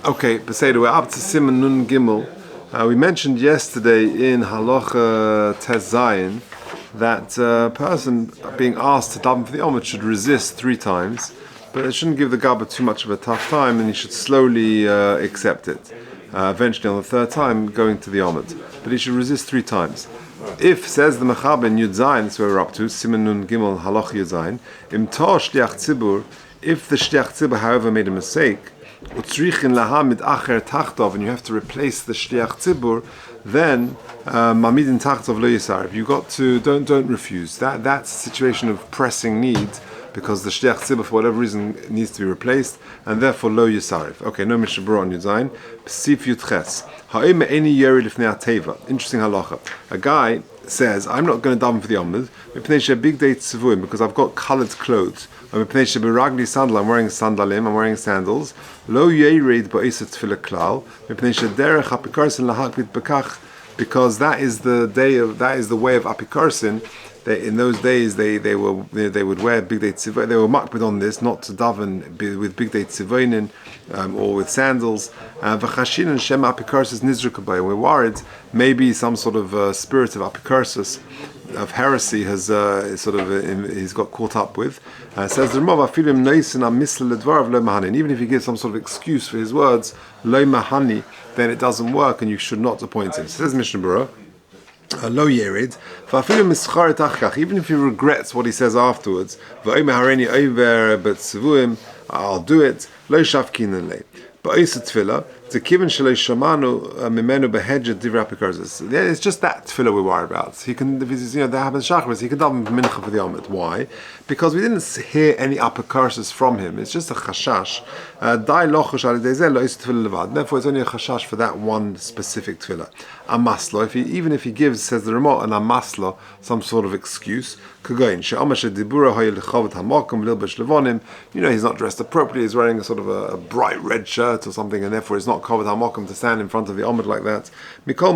Okay, Beseda, we're up to Siman Nun Gimel. We mentioned yesterday in Halacha Tes Zayin that a person being asked to daven for the Omid should resist 3 times, but it shouldn't give the Gabba too much of a tough time, and he should slowly accept it. Eventually, on the 3rd time, going to the Omid. But he should resist 3 times. If, says the Mechaber in Yud Zayin, that's where we're up to, Siman Nun Gimel Halacha Yud Zayin, Im Tor Shliach Tzibur, if the Shliach Tzibur, however, made a mistake, and you have to replace the Shliach Tzibur, then Mamidin Tachtov Lo Yisar. If you got to, don't refuse. That's a situation of pressing need, because the Shliach Tzibur, for whatever reason, needs to be replaced, and therefore Lo Yisarif. Okay, no Mishnah Berurah on Yudzayin. Sif Yudches. Ha'im Eni Yeri Lifnei Ateva. Interesting halacha. A guy says, I'm not going to daven for the Omid, big day tzivuim, because I've got coloured clothes. I'm wearing sandalim, I'm wearing sandals. Lo yered ba'isat tefillah klal, because that is the way of apikarsin. In those days, they would wear big day tzivuim. They were makbid on this, not to daven with big day tzivuim or with sandals. V'chashin and shem apikarsis nizrukabay. We're worried maybe some sort of spirit of apikarsis, of heresy, has he's got caught up with. Says the Rav, even if he gives some sort of excuse for his words, lo mahani, then it doesn't work, and you should not appoint him. Says Mishnah Berurah, lo yerid, even if he regrets what he says afterwards, I'll do it, lo shavkin le. It's just that tefillah we're worried about. He can, if he's, there happens shachris, he can daven mincha for the Omid. Why? Because we didn't hear any upper curses from him. It's just a chashash. Therefore, it's only a chashash for that one specific tefillah. Amaslo, even if he gives, says the Ramah, an amaslo, some sort of excuse. He's not dressed appropriately. He's wearing a sort of a bright red shirt or something, and therefore it's not covered hamokum to stand in front of the Omid like that. But at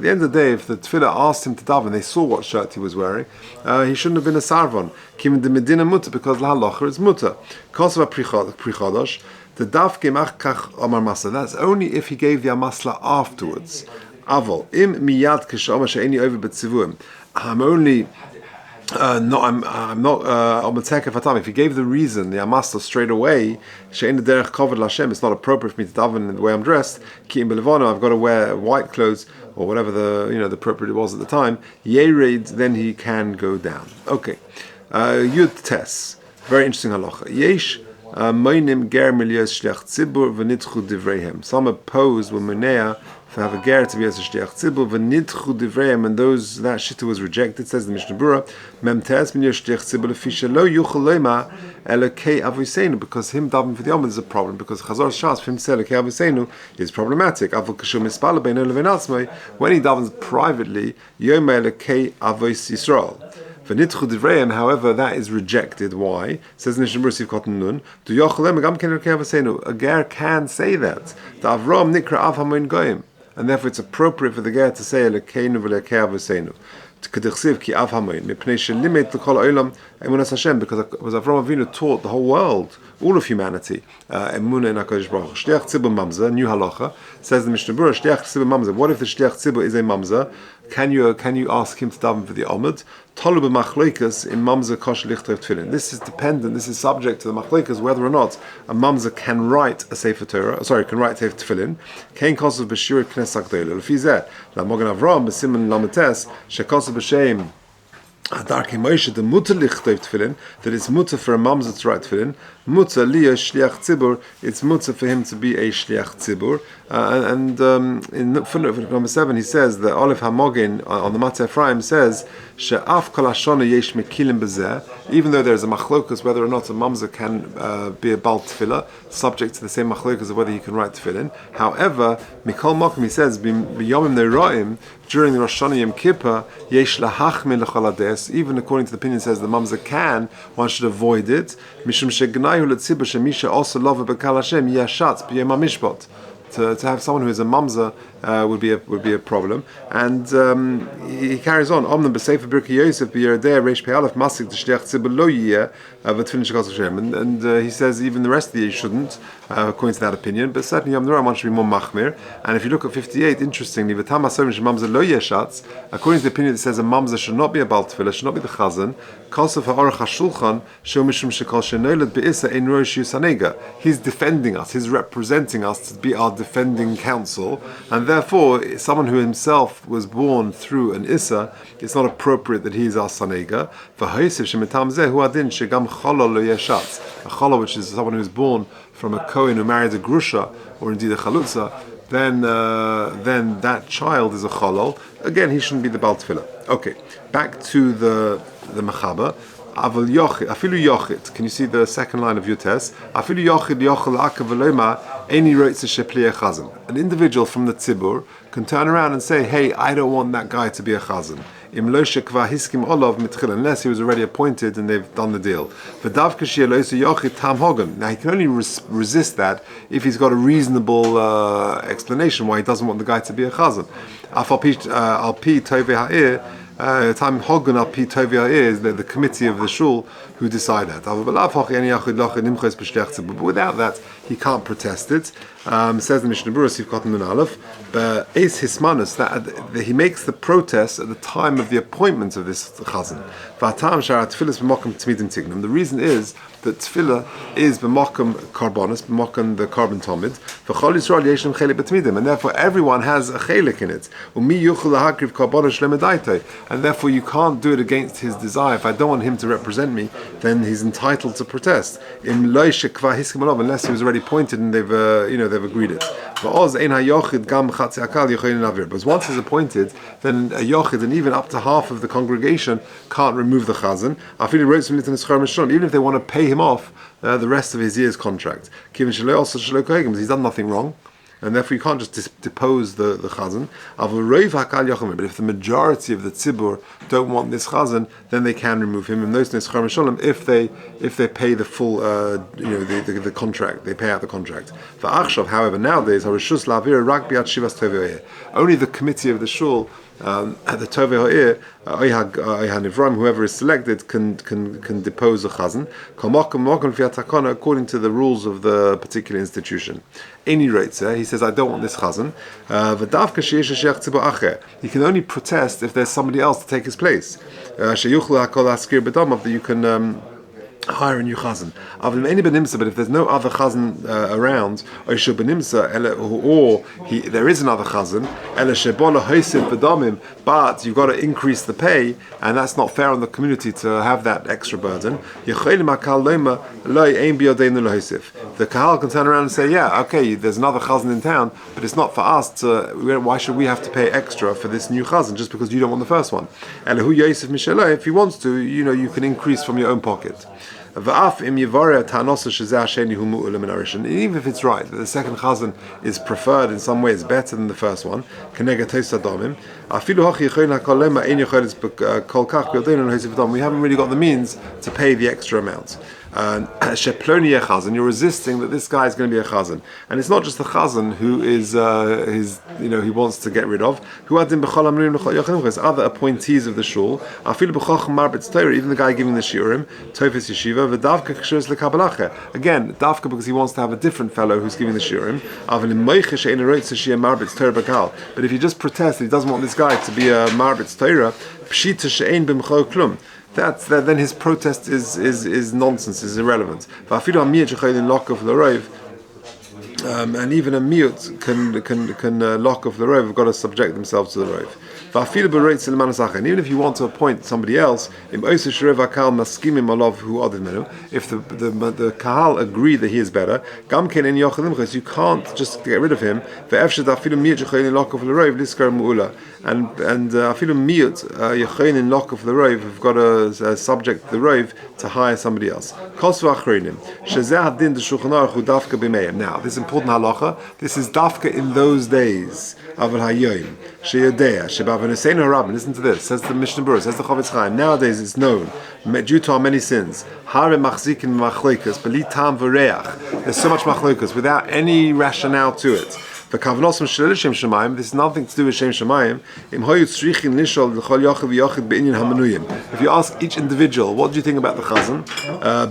the end of the day, if the tefillah asked him to daven, they saw what shirt he was wearing, he shouldn't have been a sarvon. Because la halacha is muta. That's only if he gave the amasla afterwards. Avol im miyad kishama she'eni over b'tzivuim. I'm not on the fatam. If he gave the reason, the amasla straight away, she'eni derech kavod l'Hashem, it's not appropriate for me to daven in the way I'm dressed. Ki im belevano, I've got to wear white clothes or whatever the appropriate was at the time. Yered, then he can go down. Okay, Yud Tes, very interesting halacha. Yesh moinim ger milios shliach tzibur v'nitchu divreihem. Some oppose w'munea to have a ger to be as a shliach tzibur v'nitchu divreihem, and that shita was rejected. Says the Mishnah Berurah, mem tes milios shliach tzibur lefisha lo yuchel leima elokei aviseinu, because him davening for the Omid is a problem, because Chazar Shas for him to say elokei aviseinu is problematic. Avol kashum mispala beinu levein atzmai, when he davens privately, yom elokei avos Yisrael. However, that is rejected. Why? Says Mishnah Berurah Nun, a ger can say that. And therefore it's appropriate for the ger to say Elokeinu v'Elokei Avosenu. Because Avraham Avinu taught the whole world, all of humanity, Emunah in HaKadosh Baruch Hu. Shliach Tzibur Mamza, new halacha, says the Mishnah Berurah, Shliach Tzibur Mamza. What if the Shliach Tzibur is a Mamza? Can you ask him to daven for the Omid? Tolu b'machloikas in Mamza kosh lichtov tefillin. This is dependent, this is subject to the machloikas, whether or not a Mamza can write a Sefer Torah, can write Sefer Tefillin. Kein kosav b'shir knes hakdolah. Lefizeh, la Mogen Avraham b'siman lametes, shekosav b'sheim Darkei Moshe, the mutter lichtov tefillin, that it's mutter for a mamza to write tefillin, mutter liya shliach tzibur, it's mutter for him to be a shliach tzibur. In footnote number 7, he says that Olive Hamogin on the Matzah Ephraim says she'af kol hashana yesh mekilim b'zeh, even though there's a machlokas whether or not a mamza can be a bal tefillah, subject to the same machlokas of whether he can write tefillin. However, mikol makom, he says b'yomim neroim, during the Rosh Hashanah Yom Kippur, yesh lahachmin l'chol hades, even according to the opinion says the mamza can, one should avoid it. Mishum shegnayu letzibur shemisha also lova b'kal Hashem yashatz b'yom hamishpat. To have someone who is a mamzer would be a problem. And he carries on. And he says even the rest of the year shouldn't, according to that opinion. But certainly Yom Noraim one should be more machmir. And if you look at 58, interestingly, according to the opinion that says a mamzer should not be a bal tefillah, should not be the chazan. He's defending us. He's representing us to be our defending counsel, and therefore, someone who himself was born through an issa, it's not appropriate that he is our sanega. A chala, which is someone who is born from a kohen who married a grusha, or indeed a chalutza, then that child is a chalal. Again, he shouldn't be the bal tefillah. Okay, back to the mechaber. Aval yochid, afilu yochid. Can you see the second line of your test? Afilu yochid yochel akav v'loima eni roitze shepliya chazan. An individual from the tzibur can turn around and say, "Hey, I don't want that guy to be a chazan." Im lo shekva hiskim olav mitchil, unless he was already appointed and they've done the deal. V'davka she'lo yochid tam hogan. Now he can only resist that if he's got a reasonable explanation why he doesn't want the guy to be a chazan. Al pi tovei ha'ir. Time Hogan al Pi Tovia is the committee of the shul who decide that. But without that, he can't protest it. Says the Mishnah Berurah, Sif Katan Nun Aleph, but Eis Hismanus, that he makes the protest at the time of the appointment of this chazan. The reason is that tefillah is b'makom karbonis, b'makom the carbon tomid. V'chol Yisrael yeshem chelik b'tmidim, and therefore everyone has a chelik in it. Umi yuchul lahakriv karbonis shlemedaitei, and therefore you can't do it against his desire. If I don't want him to represent me, then he's entitled to protest. Im lo shekva hiskim olav, unless he was already appointed and they've agreed it. But once he's appointed, then a yochid, and even up to half of the congregation, can't remove the chazan. Even if they want to pay him off the rest of his year's contract. He's done nothing wrong, and therefore you can't just depose the chazan. But if the majority of the tzibur don't want this chazan, then they can remove him. And those if they pay the full the contract, they pay out the contract. For achshav, however, nowadays only the committee of the shul at the Tovei Ha'ir, whoever is selected can depose a chazan according to the rules of the particular institution. Any rates, he says, I don't want this chazan. He can only protest if there's somebody else to take his place. That you can hire a new chazan. But if there's no other chazan around, or there is another chazan, but you've got to increase the pay, and that's not fair on the community to have that extra burden. The kahal can turn around and say, yeah, okay, there's another chazan in town, but it's not for us to, why should we have to pay extra for this new chazan just because you don't want the first one? If he wants to, you can increase from your own pocket. And even if it's right that the second chazan is preferred in some ways, better than the first one, we haven't really got the means to pay the extra amount. And you're resisting that this guy is going to be a chazan, and it's not just the chazan who is he wants to get rid of. Other appointees of the shul, even the guy giving the shiurim, tofes yeshiva, again, dafka because he wants to have a different fellow who's giving the shiurim. But if he just protests that he doesn't want this guy to be a marbitz Torah, pshita she'ein b'mcho klum, then his protest is nonsense, is irrelevant. And even a miut can lock off the rove, have got to subject themselves to the rove. And even if you want to appoint somebody else, if the kahal agree that he is better, you can't just get rid of him. And afilu miut yechonin lock of the rove have got to subject the rove to hire somebody else. Now, this important halacha. This is dafka in those days. Listen to this. Says the Mishnah Berurah. Says the Chaim. Nowadays it's known due to our many sins. There's so much machlokas without any rationale to it. The kavanos m'shelel shem shemayim. This is nothing to do with shem shemayim. Im hoyu tzrichin nishol l'chol yochid v'yochid be'inyan hamanuyim. If you ask each individual, what do you think about the Chazan?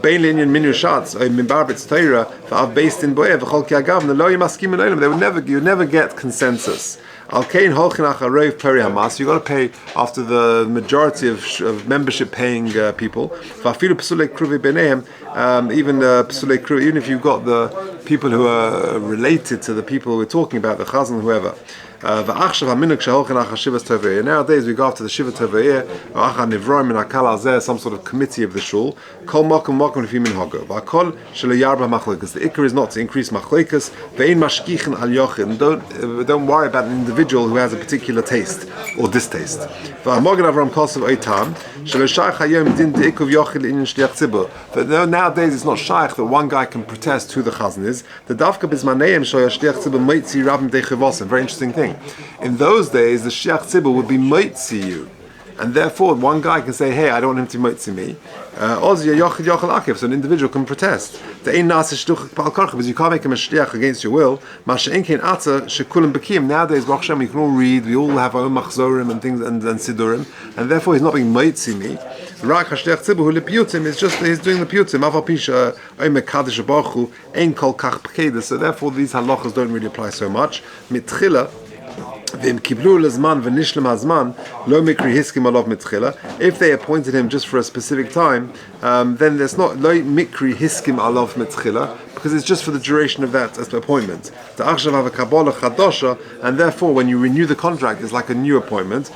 Bein l'inyan minu shatz or minbar b'tz Torah v'av based in boeh v'chol ki agav lo yimaskim elolim. They would never get consensus. Al kain holchin acharov peri hamas. You got to pay after the majority of membership paying people. V'afilu psulei kruvi b'neihem. Even psulei kruvi, even if you've got the people who are related to the people we're talking about, the Chazan, whoever. Nowadays we go after the Shiva Tovei, some sort of committee of the shul. The ikar is not to increase machlekas. Don't worry about an individual who has a particular taste or distaste. But nowadays it's not shaykh that one guy can protest who the Chazan is. The very interesting thing. In those days, the Shliach Tzibur would be moitzi you, and therefore one guy can say, "Hey, I don't want him to moitzi me." So an individual can protest. Because you can't make him a shliach against your will. Nowadays, Baruch Hashem, we can all read. We all have our own machzorim and things and sidurim, and therefore he's not being moitzi me. Rak hashliach tzibur hu lepiyutim is just he's doing the piyutim. Aval pisha oimer kadosh baruch hu ein kol kach pekeda. So therefore these halachas don't really apply so much. Mitchila. If they appointed him just for a specific time, then there's not lo mikri hiskim alav mitzchila, because it's just for the duration of that appointment. And therefore, when you renew the contract, it's like a new appointment.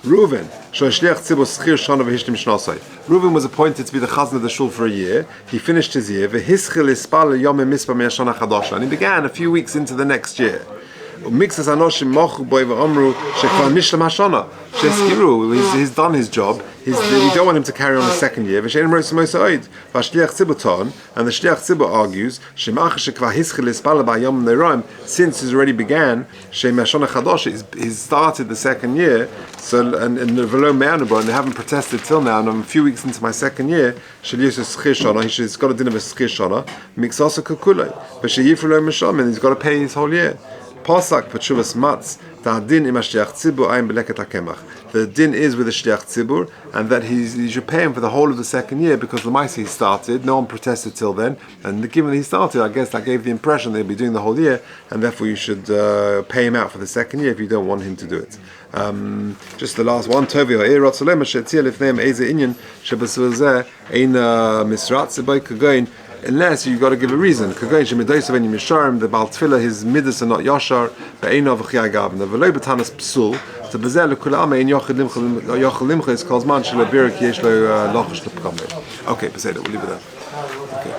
Reuven, Reuven was appointed to be the Chazan of the shul for a year. He finished his year, and he began a few weeks into the next year. He's done his job. We don't want him to carry on the second year. And the Shliach Tzibur argues, since he's already began, he's started the second year, so and they haven't protested till now, and I'm a few weeks into my second year, he's got a din of a schir shana, and he's got to pay his whole year. Pasak Pachuvas Matz, the din im Shliach Tzibur ayin beleket hakemach. The din is with the Shliach Tzibur, and that he should pay him for the whole of the second year, because the Maisi he started, no one protested till then, and given that he started, I guess that gave the impression they'd be doing the whole year, and therefore you should pay him out for the second year if you don't want him to do it. Just the last one, Tovi ha'irot solema shetzia lifneim eze inyan shebasuzeh ein misratze by kagoin. Unless you've got to give a reason. The Baal Tfilah, his midas are not Yashar, the Einav Chiagav, the Veloy Batanas Psul, the Bezel Kulame in Yochel Limcha is called Man Shalabirik Yeshlo Lochish Lepkame. Okay, we'll leave it there. Okay.